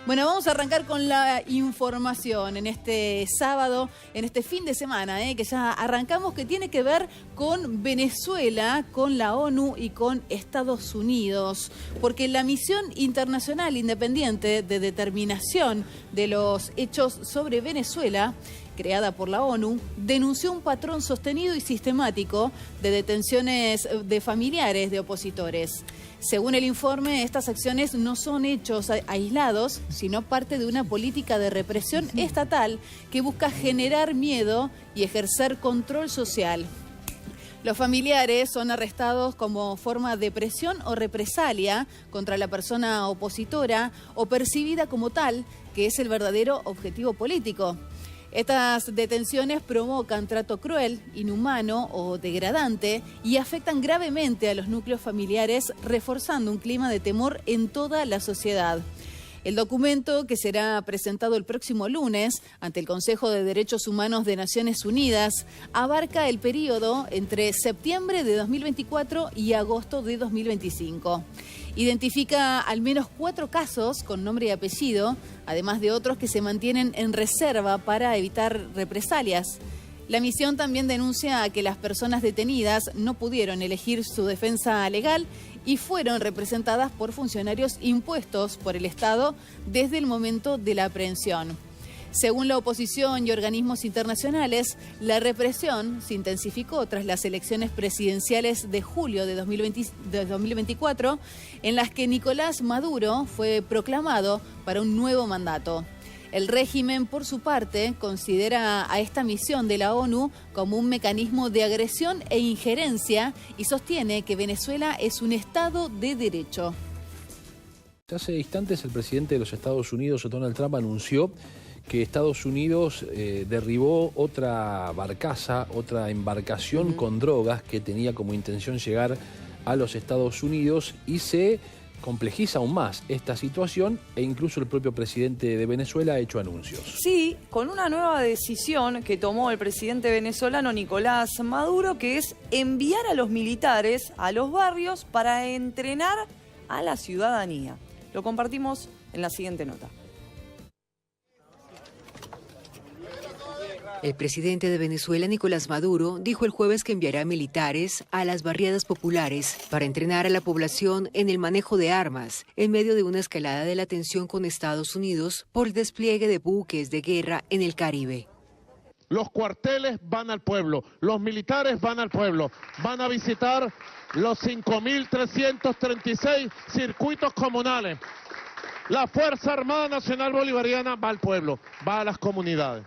Bueno, vamos a arrancar con la información en este sábado, en este fin de semana, que ya arrancamos, que tiene que ver con Venezuela, con la ONU y con Estados Unidos, porque la misión internacional independiente de determinación de los hechos sobre Venezuela, creada por la ONU, denunció un patrón sostenido y sistemático de detenciones de familiares de opositores. Según el informe, estas acciones no son hechos aislados, sino parte de una política de represión estatal que busca generar miedo y ejercer control social. Los familiares son arrestados como forma de presión o represalia contra la persona opositora o percibida como tal, que es el verdadero objetivo político. Estas detenciones provocan trato cruel, inhumano o degradante y afectan gravemente a los núcleos familiares, reforzando un clima de temor en toda la sociedad. El documento, que será presentado el próximo lunes ante el Consejo de Derechos Humanos de Naciones Unidas, abarca el periodo entre septiembre de 2024 y agosto de 2025. Identifica al menos 4 casos con nombre y apellido, además de otros que se mantienen en reserva para evitar represalias. La misión también denuncia que las personas detenidas no pudieron elegir su defensa legal y fueron representadas por funcionarios impuestos por el Estado desde el momento de la aprehensión. Según la oposición y organismos internacionales, la represión se intensificó tras las elecciones presidenciales de julio de 2024, en las que Nicolás Maduro fue proclamado para un nuevo mandato. El régimen, por su parte, considera a esta misión de la ONU como un mecanismo de agresión e injerencia y sostiene que Venezuela es un Estado de derecho. Hace instantes el presidente de los Estados Unidos, Donald Trump, anunció que Estados Unidos derribó otra barcaza, otra embarcación con drogas que tenía como intención llegar a los Estados Unidos, y se complejiza aún más esta situación e incluso el propio presidente de Venezuela ha hecho anuncios. Sí, con una nueva decisión que tomó el presidente venezolano Nicolás Maduro, que es enviar a los militares a los barrios para entrenar a la ciudadanía. Lo compartimos en la siguiente nota. El presidente de Venezuela, Nicolás Maduro, dijo el jueves que enviará militares a las barriadas populares para entrenar a la población en el manejo de armas, en medio de una escalada de la tensión con Estados Unidos por el despliegue de buques de guerra en el Caribe. Los cuarteles van al pueblo, los militares van al pueblo, van a visitar los 5.336 circuitos comunales. La Fuerza Armada Nacional Bolivariana va al pueblo, va a las comunidades.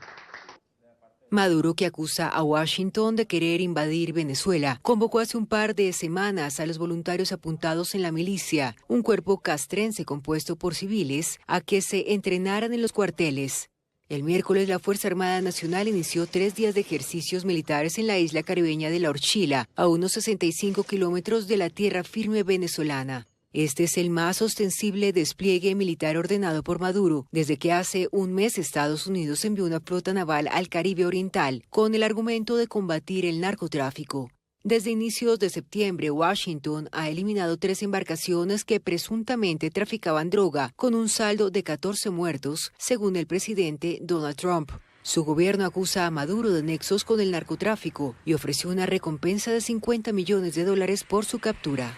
Maduro, que acusa a Washington de querer invadir Venezuela, convocó hace un par de semanas a los voluntarios apuntados en la milicia, un cuerpo castrense compuesto por civiles, a que se entrenaran en los cuarteles. El miércoles, la Fuerza Armada Nacional inició 3 días de ejercicios militares en la isla caribeña de La Orchila, a unos 65 kilómetros de la tierra firme venezolana. Este es el más ostensible despliegue militar ordenado por Maduro desde que hace un mes Estados Unidos envió una flota naval al Caribe Oriental con el argumento de combatir el narcotráfico. Desde inicios de septiembre, Washington ha eliminado 3 embarcaciones que presuntamente traficaban droga, con un saldo de 14 muertos, según el presidente Donald Trump. Su gobierno acusa a Maduro de nexos con el narcotráfico y ofreció una recompensa de $50 millones por su captura.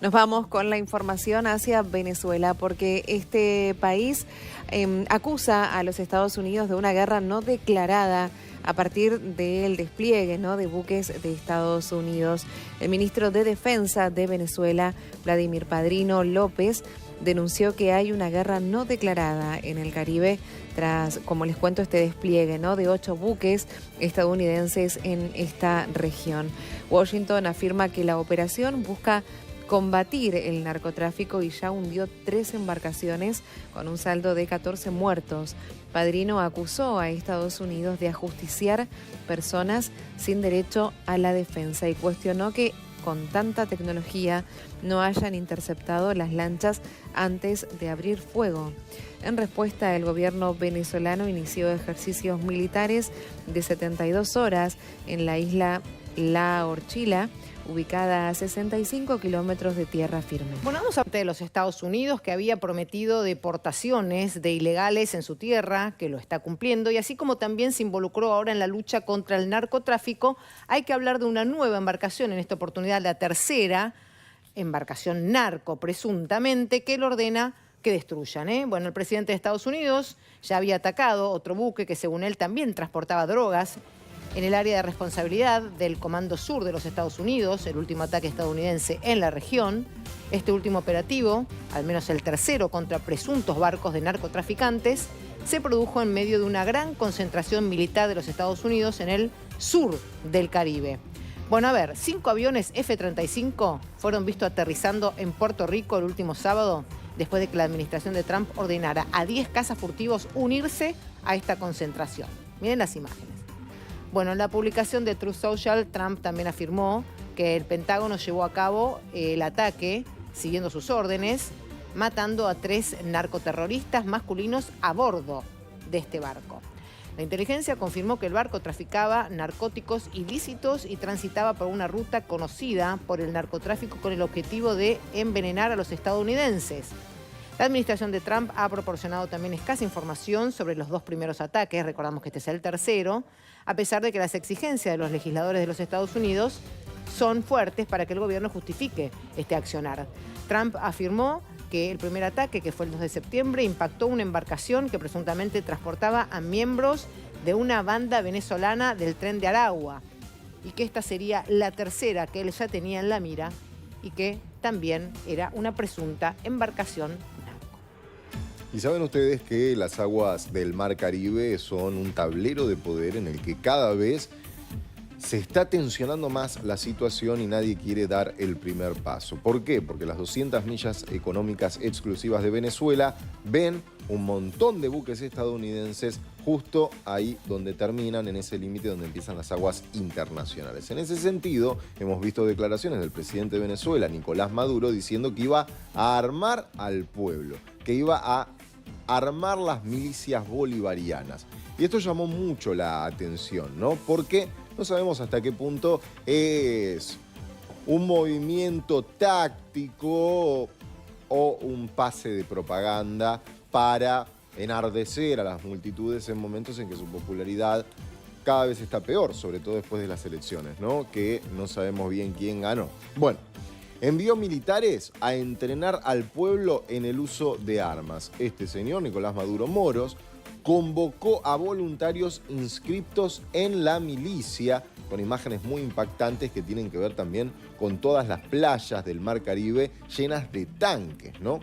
Nos vamos con la información hacia Venezuela, porque este país acusa a los Estados Unidos de una guerra no declarada a partir del despliegue, de buques de Estados Unidos. El ministro de Defensa de Venezuela, Vladimir Padrino López, denunció que hay una guerra no declarada en el Caribe tras, como les cuento, este despliegue de 8 buques estadounidenses en esta región. Washington afirma que la operación busca combatir el narcotráfico y ya hundió 3 embarcaciones con un saldo de 14 muertos. Padrino acusó a Estados Unidos de ajusticiar personas sin derecho a la defensa y cuestionó que con tanta tecnología no hayan interceptado las lanchas antes de abrir fuego. En respuesta, el gobierno venezolano inició ejercicios militares de 72 horas en la isla La Orchila ubicada a 65 kilómetros de tierra firme. Bueno, vamos a hablar de los Estados Unidos, que había prometido deportaciones de ilegales en su tierra, que lo está cumpliendo, y así como también se involucró ahora en la lucha contra el narcotráfico, hay que hablar de una nueva embarcación, en esta oportunidad la tercera embarcación narco, presuntamente, que le ordena que destruyan. Bueno, el presidente de Estados Unidos ya había atacado otro buque que según él también transportaba drogas en el área de responsabilidad del Comando Sur de los Estados Unidos, el último ataque estadounidense en la región. Este último operativo, al menos el tercero contra presuntos barcos de narcotraficantes, se produjo en medio de una gran concentración militar de los Estados Unidos en el sur del Caribe. Bueno, a ver, 5 aviones F-35 fueron vistos aterrizando en Puerto Rico el último sábado, después de que la administración de Trump ordenara a 10 cazas furtivos unirse a esta concentración. Miren las imágenes. Bueno, en la publicación de Truth Social, Trump también afirmó que el Pentágono llevó a cabo el ataque siguiendo sus órdenes, matando a 3 narcoterroristas masculinos a bordo de este barco. La inteligencia confirmó que el barco traficaba narcóticos ilícitos y transitaba por una ruta conocida por el narcotráfico con el objetivo de envenenar a los estadounidenses. La administración de Trump ha proporcionado también escasa información sobre los 2 primeros ataques, recordamos que este es el tercero, a pesar de que las exigencias de los legisladores de los Estados Unidos son fuertes para que el gobierno justifique este accionar. Trump afirmó que el primer ataque, que fue el 2 de septiembre, impactó una embarcación que presuntamente transportaba a miembros de una banda venezolana del Tren de Aragua y que esta sería la tercera que él ya tenía en la mira y que también era una presunta embarcación narco. Y saben ustedes que las aguas del Mar Caribe son un tablero de poder en el que cada vez se está tensionando más la situación y nadie quiere dar el primer paso. ¿Por qué? Porque las 200 millas económicas exclusivas de Venezuela ven un montón de buques estadounidenses justo ahí donde terminan, en ese límite donde empiezan las aguas internacionales. En ese sentido, hemos visto declaraciones del presidente de Venezuela, Nicolás Maduro, diciendo que iba a armar al pueblo, que iba a armar las milicias bolivarianas. Y esto llamó mucho la atención, ¿no? Porque no sabemos hasta qué punto es un movimiento táctico o un pase de propaganda para enardecer a las multitudes en momentos en que su popularidad cada vez está peor, sobre todo después de las elecciones, ¿no? Que no sabemos bien quién ganó. Bueno, envió militares a entrenar al pueblo en el uso de armas. Este señor, Nicolás Maduro Moros, convocó a voluntarios inscriptos en la milicia, con imágenes muy impactantes que tienen que ver también con todas las playas del Mar Caribe llenas de tanques, ¿no?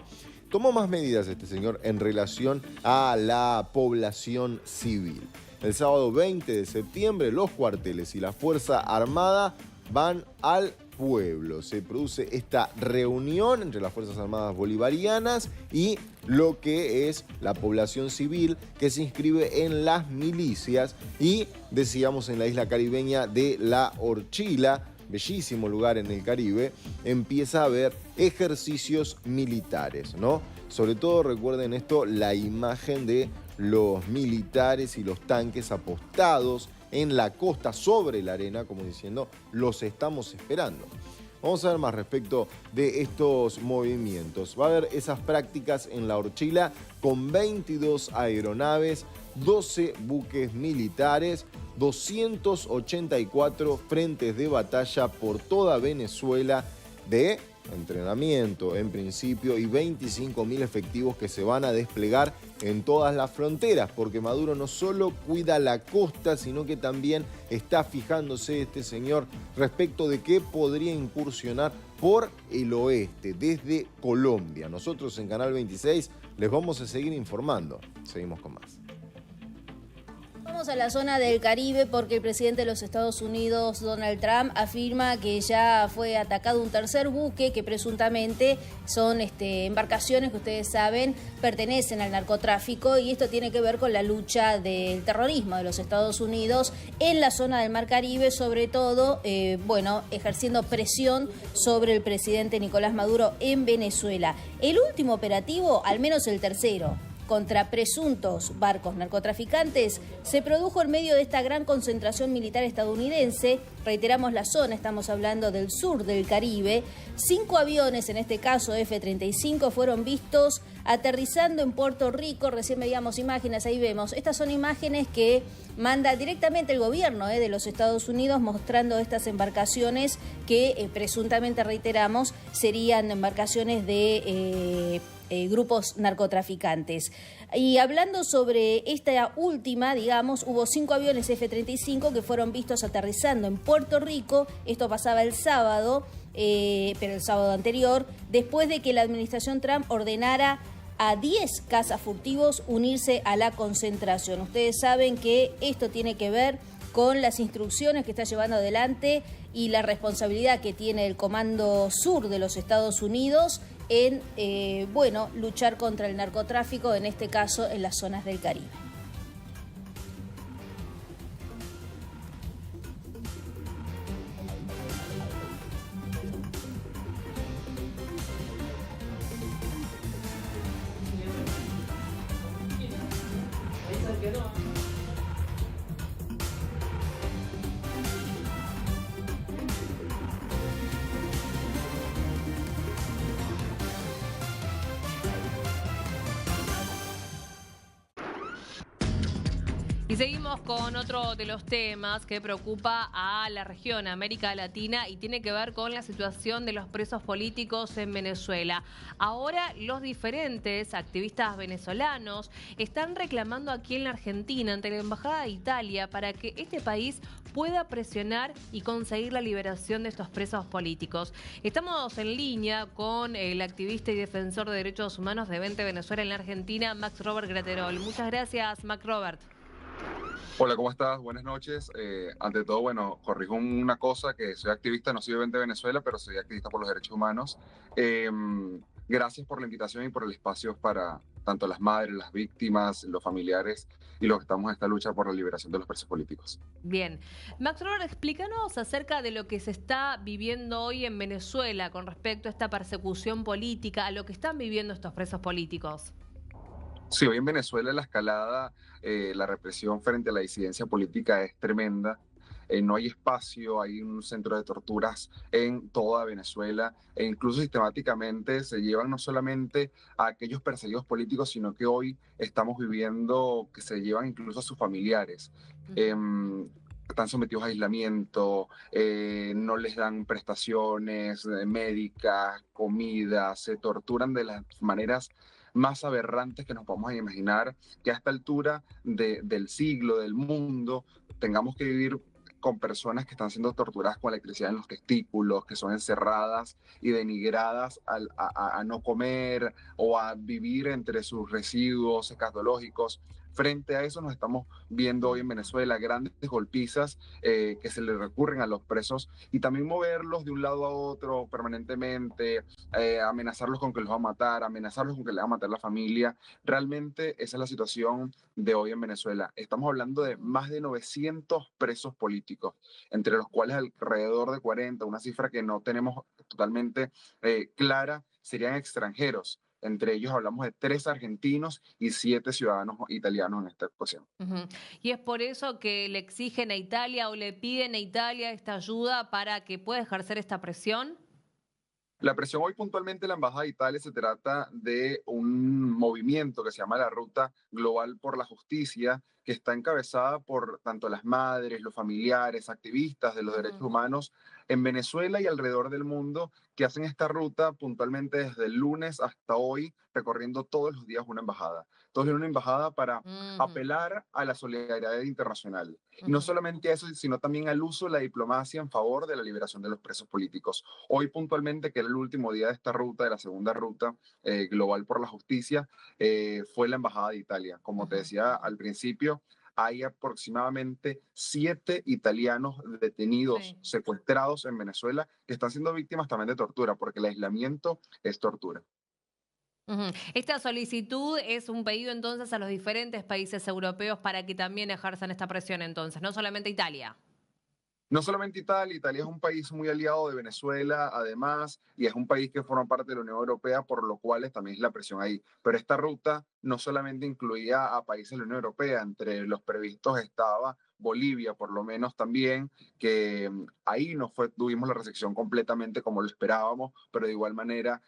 Tomó más medidas este señor en relación a la población civil. El sábado 20 de septiembre, los cuarteles y la Fuerza Armada van al pueblo. Se produce esta reunión entre las Fuerzas Armadas Bolivarianas y lo que es la población civil que se inscribe en las milicias y, decíamos, en la isla caribeña de La Orchila, bellísimo lugar en el Caribe, empieza a haber ejercicios militares, ¿no? Sobre todo, recuerden esto, la imagen de los militares y los tanques apostados en la costa sobre la arena, como diciendo, los estamos esperando. Vamos a ver más respecto de estos movimientos. Va a haber esas prácticas en La Orchila con 22 aeronaves, 12 buques militares, 284 frentes de batalla por toda Venezuela de entrenamiento en principio y 25.000 efectivos que se van a desplegar en todas las fronteras, porque Maduro no solo cuida la costa, sino que también está fijándose este señor respecto de qué podría incursionar por el oeste, desde Colombia. Nosotros en Canal 26 les vamos a seguir informando. Seguimos con más. Vamos a la zona del Caribe porque el presidente de los Estados Unidos, Donald Trump, afirma que ya fue atacado un tercer buque que presuntamente son embarcaciones que ustedes saben pertenecen al narcotráfico, y esto tiene que ver con la lucha del terrorismo de los Estados Unidos en la zona del Mar Caribe, sobre todo, ejerciendo presión sobre el presidente Nicolás Maduro en Venezuela. El último operativo, al menos el tercero, contra presuntos barcos narcotraficantes se produjo en medio de esta gran concentración militar estadounidense. Reiteramos la zona, estamos hablando del sur del Caribe. 5 aviones, en este caso F-35, fueron vistos aterrizando en Puerto Rico. Recién veíamos imágenes, ahí vemos. Estas son imágenes que manda directamente el gobierno de los Estados Unidos, mostrando estas embarcaciones que presuntamente, reiteramos, serían embarcaciones de grupos narcotraficantes. Y hablando sobre esta última, digamos, hubo 5 aviones F-35 que fueron vistos aterrizando en Puerto Rico. Esto pasaba el sábado, pero el sábado anterior, después de que la administración Trump ordenara a 10 cazas furtivos unirse a la concentración. Ustedes saben que esto tiene que ver con las instrucciones que está llevando adelante y la responsabilidad que tiene el Comando Sur de los Estados Unidos en, luchar contra el narcotráfico, en este caso en las zonas del Caribe. Y seguimos con otro de los temas que preocupa a la región, América Latina, y tiene que ver con la situación de los presos políticos en Venezuela. Ahora los diferentes activistas venezolanos están reclamando aquí en la Argentina, ante la Embajada de Italia, para que este país pueda presionar y conseguir la liberación de estos presos políticos. Estamos en línea con el activista y defensor de derechos humanos de Vente Venezuela en la Argentina, Max Robert Graterol. Muchas gracias, Max Robert. Hola, ¿cómo estás? Buenas noches. Ante todo, bueno, corrijo una cosa, que soy activista, no soy de Vente Venezuela, pero soy activista por los derechos humanos. Gracias por la invitación y por el espacio para tanto las madres, las víctimas, los familiares y los que estamos en esta lucha por la liberación de los presos políticos. Bien. Max Robert, explícanos acerca de lo que se está viviendo hoy en Venezuela con respecto a esta persecución política, a lo que están viviendo estos presos políticos. Sí, hoy en Venezuela la escalada, la represión frente a la disidencia política es tremenda. No hay espacio, hay un centro de torturas en toda Venezuela e incluso sistemáticamente se llevan no solamente a aquellos perseguidos políticos, sino que hoy estamos viviendo que se llevan incluso a sus familiares. Están sometidos a aislamiento, no les dan prestaciones médicas, comida, se torturan de las maneras más aberrantes que nos podemos imaginar, que a esta altura del siglo, del mundo, tengamos que vivir con personas que están siendo torturadas con electricidad en los testículos, que son encerradas y denigradas a no comer o a vivir entre sus residuos escatológicos. Frente a eso nos estamos viendo hoy en Venezuela grandes golpizas que se le recurren a los presos y también moverlos de un lado a otro permanentemente, amenazarlos con que los va a matar, amenazarlos con que le va a matar la familia. Realmente esa es la situación de hoy en Venezuela. Estamos hablando de más de 900 presos políticos, entre los cuales alrededor de 40, una cifra que no tenemos totalmente clara, serían extranjeros. Entre ellos hablamos de 3 argentinos y 7 ciudadanos italianos en esta ocasión. Y es por eso que le exigen a Italia o le piden a Italia esta ayuda para que pueda ejercer esta presión. La presión hoy puntualmente en la Embajada de Italia se trata de un movimiento que se llama la Ruta Global por la Justicia, que está encabezada por tanto las madres, los familiares, activistas de los derechos humanos en Venezuela y alrededor del mundo, que hacen esta ruta puntualmente desde el lunes hasta hoy, recorriendo todos los días una embajada. Entonces, una embajada para apelar a la solidaridad internacional. Y no solamente eso, sino también al uso de la diplomacia en favor de la liberación de los presos políticos. Hoy puntualmente, que era el último día de esta ruta, de la segunda ruta global por la justicia, fue la Embajada de Italia. Como te decía al principio, hay aproximadamente 7 italianos detenidos, secuestrados en Venezuela, que están siendo víctimas también de tortura, porque el aislamiento es tortura. Esta solicitud es un pedido entonces a los diferentes países europeos para que también ejerzan esta presión entonces, no solamente Italia. No solamente Italia, Italia es un país muy aliado de Venezuela, además, y es un país que forma parte de la Unión Europea, por lo cual también es la presión ahí. Pero esta ruta no solamente incluía a países de la Unión Europea, entre los previstos estaba Bolivia, por lo menos también, que ahí no tuvimos la recepción completamente como lo esperábamos, pero de igual manera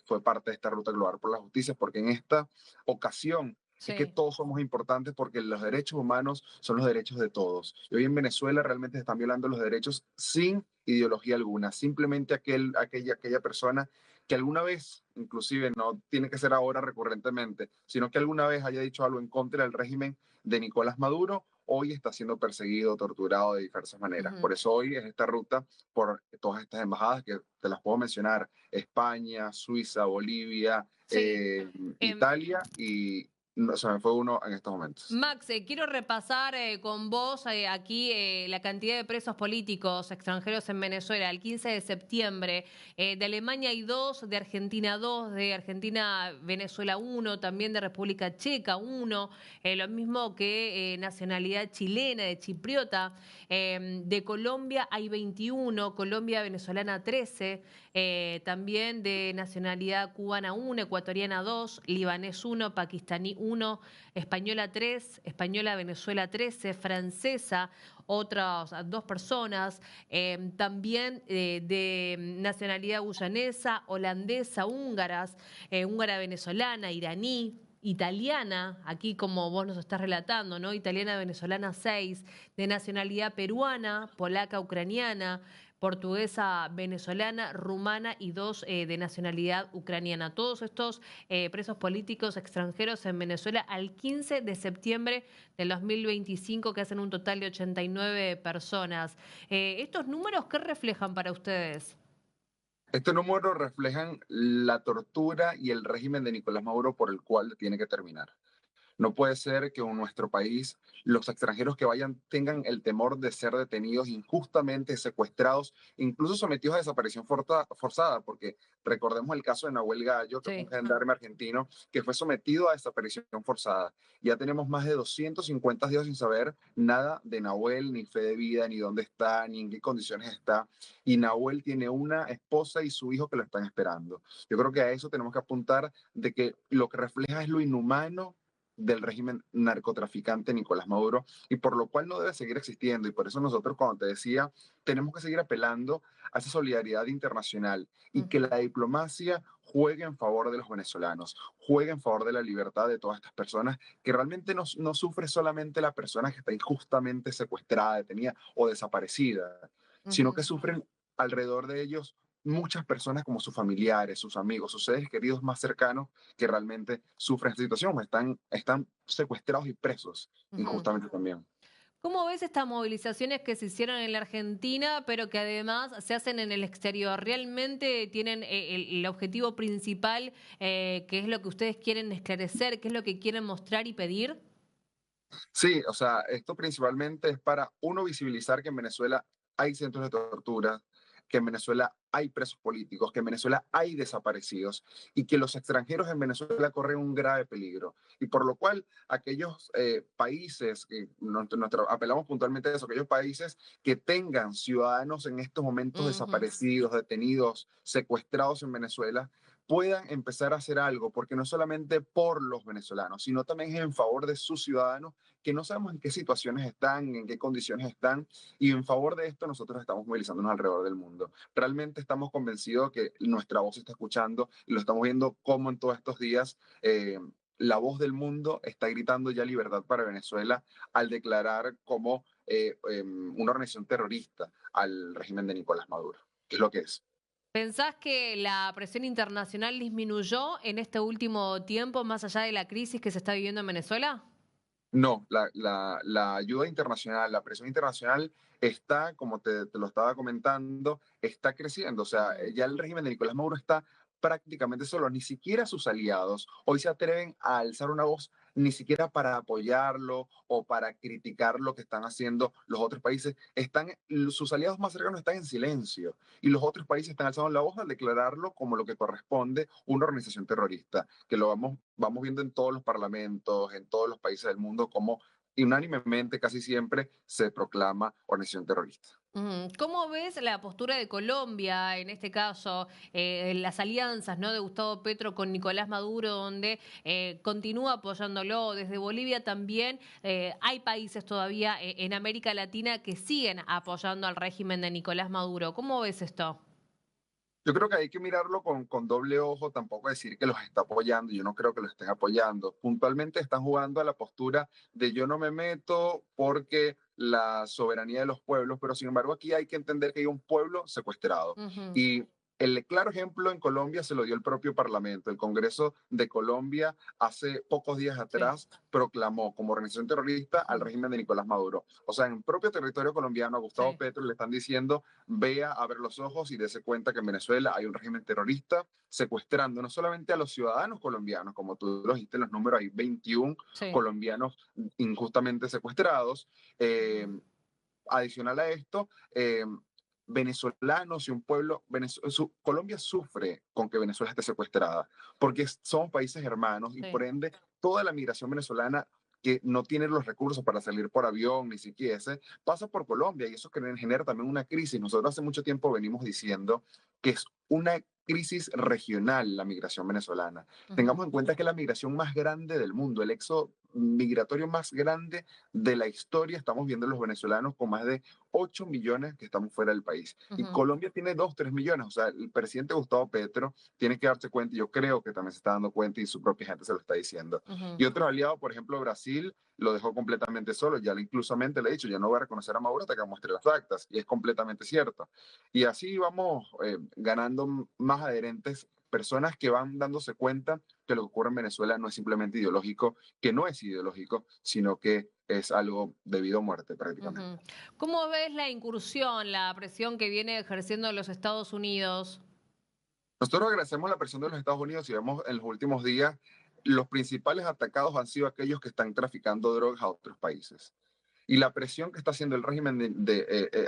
fue parte de esta ruta global por la justicia, porque en esta ocasión es que todos somos importantes porque los derechos humanos son los derechos de todos. Y hoy en Venezuela realmente se están violando los derechos sin ideología alguna. Simplemente aquella persona que alguna vez, inclusive no tiene que ser ahora recurrentemente, sino que alguna vez haya dicho algo en contra del régimen de Nicolás Maduro, hoy está siendo perseguido, torturado de diversas maneras. Por eso hoy es esta ruta por todas estas embajadas que te las puedo mencionar: España, Suiza, Bolivia, Italia y no, se me fue uno en estos momentos. Max, quiero repasar con vos aquí la cantidad de presos políticos extranjeros en Venezuela. El 15 de septiembre, de Alemania hay 2, de Argentina 2, de Argentina, Venezuela 1, también de República Checa 1, lo mismo que nacionalidad chilena, de chipriota. De Colombia hay 21, Colombia venezolana 13, también de nacionalidad cubana 1, ecuatoriana 2, libanés 1, pakistaní 1, española 3, española Venezuela 13, francesa otras 2 personas, también de nacionalidad guyanesa, holandesa, húngaras, húngara venezolana, iraní, italiana, aquí como vos nos estás relatando, ¿no? Italiana venezolana 6, de nacionalidad peruana, polaca ucraniana, portuguesa venezolana, rumana y 2 de nacionalidad ucraniana. Todos estos presos políticos extranjeros en Venezuela al 15 de septiembre del 2025, que hacen un total de 89 personas. ¿Estos números qué reflejan para ustedes? Este número reflejan la tortura y el régimen de Nicolás Maduro por el cual tiene que terminar. No puede ser que en nuestro país los extranjeros que vayan tengan el temor de ser detenidos injustamente, secuestrados, incluso sometidos a desaparición forzada, porque recordemos el caso de Nahuel Gallo, que fue un gendarme argentino que fue sometido a desaparición forzada. Ya tenemos más de 250 días sin saber nada de Nahuel, ni fe de vida, ni dónde está, ni en qué condiciones está. Y Nahuel tiene una esposa y su hijo que lo están esperando. Yo creo que a eso tenemos que apuntar, de que lo que refleja es lo inhumano del régimen narcotraficante Nicolás Maduro, y por lo cual no debe seguir existiendo. Y por eso nosotros, cuando te decía, tenemos que seguir apelando a esa solidaridad internacional y que la diplomacia juegue en favor de los venezolanos, juegue en favor de la libertad de todas estas personas, que realmente no sufre solamente la persona que está injustamente secuestrada, detenida o desaparecida, sino que sufren alrededor de ellos muchas personas como sus familiares, sus amigos, sus seres queridos más cercanos, que realmente sufren esta situación, están secuestrados y presos injustamente también. ¿Cómo ves estas movilizaciones que se hicieron en la Argentina, pero que además se hacen en el exterior? ¿Realmente tienen el objetivo principal, que es lo que ustedes quieren esclarecer, qué es lo que quieren mostrar y pedir? Sí, o sea, esto principalmente es para, uno, visibilizar que en Venezuela hay centros de tortura, que en Venezuela hay presos políticos, que en Venezuela hay desaparecidos y que los extranjeros en Venezuela corren un grave peligro. Y por lo cual aquellos países, apelamos puntualmente a eso, aquellos países que tengan ciudadanos en estos momentos desaparecidos, detenidos, secuestrados en Venezuela, puedan empezar a hacer algo, porque no solamente por los venezolanos, sino también en favor de sus ciudadanos, que no sabemos en qué situaciones están, en qué condiciones están, y en favor de esto nosotros estamos movilizándonos alrededor del mundo. Realmente estamos convencidos que nuestra voz se está escuchando, y lo estamos viendo como en todos estos días la voz del mundo está gritando ya libertad para Venezuela al declarar como una organización terrorista al régimen de Nicolás Maduro, que es lo que es. ¿Pensás que la presión internacional disminuyó en este último tiempo, más allá de la crisis que se está viviendo en Venezuela? No, la ayuda internacional, la presión internacional está, como te lo estaba comentando, está creciendo. O sea, ya el régimen de Nicolás Maduro está prácticamente solo, ni siquiera sus aliados hoy se atreven a alzar una voz, ni siquiera para apoyarlo o para criticar lo que están haciendo los otros países. Sus aliados más cercanos están en silencio, y los otros países están alzando la voz al declararlo como lo que corresponde una organización terrorista, que lo vamos viendo en todos los parlamentos, en todos los países del mundo, cómo unánimemente, casi siempre, se proclama organización terrorista. ¿Cómo ves la postura de Colombia en este caso, las alianzas, ¿no?, de Gustavo Petro con Nicolás Maduro, donde continúa apoyándolo? Desde Bolivia también hay países todavía en América Latina que siguen apoyando al régimen de Nicolás Maduro. ¿Cómo ves esto? Yo creo que hay que mirarlo con doble ojo, tampoco decir que los está apoyando, yo no creo que los estén apoyando. Puntualmente están jugando a la postura de yo no me meto porque la soberanía de los pueblos, pero sin embargo aquí hay que entender que hay un pueblo secuestrado. Y el claro ejemplo en Colombia se lo dio el propio Parlamento. El Congreso de Colombia hace pocos días atrás proclamó como organización terrorista al régimen de Nicolás Maduro. O sea, en el propio territorio colombiano a Gustavo Petro le están diciendo: vea, abre los ojos y dése cuenta que en Venezuela hay un régimen terrorista secuestrando no solamente a los ciudadanos colombianos, como tú lo dijiste, los números, hay 21 colombianos injustamente secuestrados. Adicional a esto, venezolanos y un pueblo, Colombia sufre con que Venezuela esté secuestrada, porque somos países hermanos y por ende toda la migración venezolana que no tiene los recursos para salir por avión, ni siquiera pasa por Colombia, y eso genera también una crisis. Nosotros hace mucho tiempo venimos diciendo que es una crisis regional la migración venezolana. Tengamos en cuenta que es la migración más grande del mundo, el éxodo migratorio más grande de la historia. Estamos viendo los venezolanos con más de 8 millones que estamos fuera del país. Y Colombia tiene 2, 3 millones. O sea, el presidente Gustavo Petro tiene que darse cuenta, y yo creo que también se está dando cuenta y su propia gente se lo está diciendo. Y otros aliados, por ejemplo, Brasil lo dejó completamente solo. Ya inclusamente le he dicho, ya no voy a reconocer a Maduro hasta que muestre las actas. Y es completamente cierto. Y así vamos ganando más adherentes, personas que van dándose cuenta que lo que ocurre en Venezuela no es simplemente ideológico, que no es ideológico, sino que es algo debido a muerte prácticamente. ¿Cómo ves la incursión, la presión que viene ejerciendo los Estados Unidos? Nosotros agradecemos la presión de los Estados Unidos y vemos en los últimos días los principales atacados han sido aquellos que están traficando drogas a otros países. Y la presión que está haciendo el régimen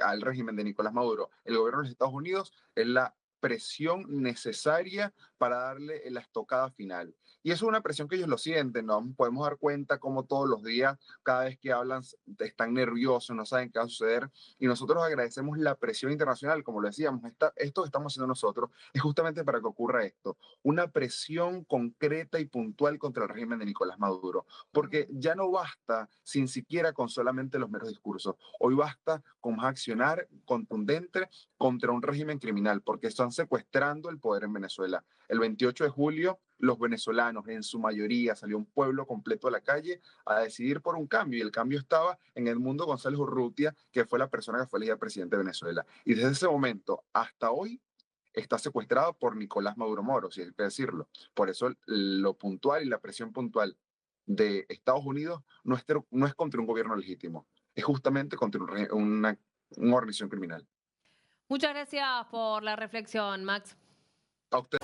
al régimen de Nicolás Maduro, el gobierno de los Estados Unidos, es la presión necesaria para darle la estocada final. Y eso es una presión que ellos lo sienten, ¿no? Podemos dar cuenta como todos los días, cada vez que hablan, están nerviosos, no saben qué va a suceder. Y nosotros agradecemos la presión internacional, como lo decíamos, esto que estamos haciendo nosotros es justamente para que ocurra esto, una presión concreta y puntual contra el régimen de Nicolás Maduro, porque ya no basta sin siquiera con solamente los meros discursos, hoy basta con más accionar contundente contra un régimen criminal, porque están secuestrando el poder en Venezuela. El 28 de julio, los venezolanos, en su mayoría, salió un pueblo completo a la calle a decidir por un cambio, y el cambio estaba en Edmundo González Urrutia, que fue la persona que fue elegida presidente de Venezuela. Y desde ese momento hasta hoy está secuestrado por Nicolás Maduro Moro, si hay que decirlo. Por eso lo puntual y la presión puntual de Estados Unidos no es contra un gobierno legítimo, es justamente contra una organización criminal. Muchas gracias por la reflexión, Max. A usted.